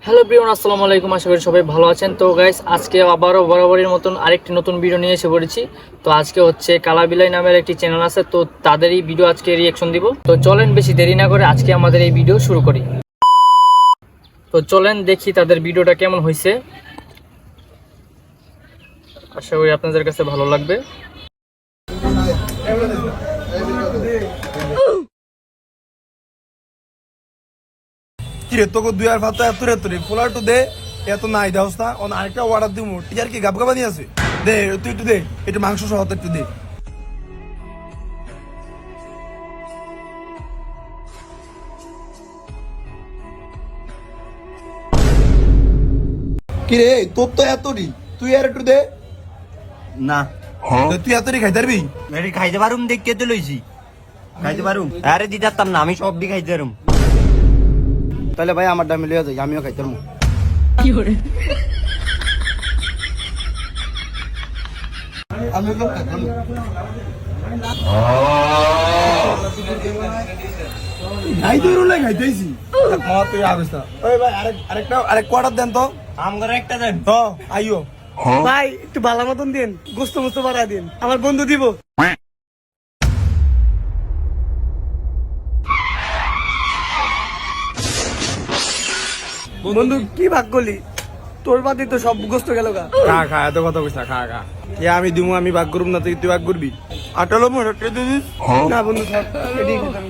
Hello everyone, আসসালামু আলাইকুম। আশা করি সবাই ভালো আছেন। তো গাইস, আজকে আবারও বরাবরের মতন আরেকটি নতুন ভিডিও নিয়ে এসে পড়েছি। তো আজকে হচ্ছে কালাবিলাই নামের একটি চ্যানেল আছে, তো তাদেরই ভিডিও আজকে রিয়াকশন দিব। তো চলেন বেশি দেরি না করে আজকে আমাদের এই ভিডিও শুরু করি। তো চলেন দেখি তাদের ভিডিওটা কেমন হয়েছে। আশা করি আপনাদের কাছে ভালো লাগবে। কিরে তোকে দুই আর ভাত এত রে পোলার টু দে এত নাই দেওস না আরেকটা অর্ডার দিব টিচার কি গাবগাবা নিয়ে আছে দে তুই একটু দে একটু মাংস সহ একটু দে কিরে তোর তো এতটি তুই আর একটু দে না তুই এতটি খাইতে পারবি এটি খাইতে পারুম দেখতে তো লইছি খাইতে পারুম আরে দিতাম না আমি সব দি খাইতে পারুম তাহলে ভাই আমার ডামি লিয়ে যাই আমিও খাইতে পারবো আমি তো খাইতে রুলে খাইতেছি মামা তুই আগস না ওই ভাই আরেক কোয়ার্টার দেন তো আমগরে একটা দেন তো আইও ভাই একটু ভালো মতন দিন, গোস্ত মোস্ত বাড়া দিন, আমার বন্ধু দিব। বন্ধু কি ভাগ করলি? তোর বাদে তো সব গোস্ত গেল গা। খা এত কথা কইস না খা আমি দিমু আমি ভাগ করব না তুই ভাগ করবি আটালো মোটা দিস না বন্ধু, সব এদিকে খেতাম।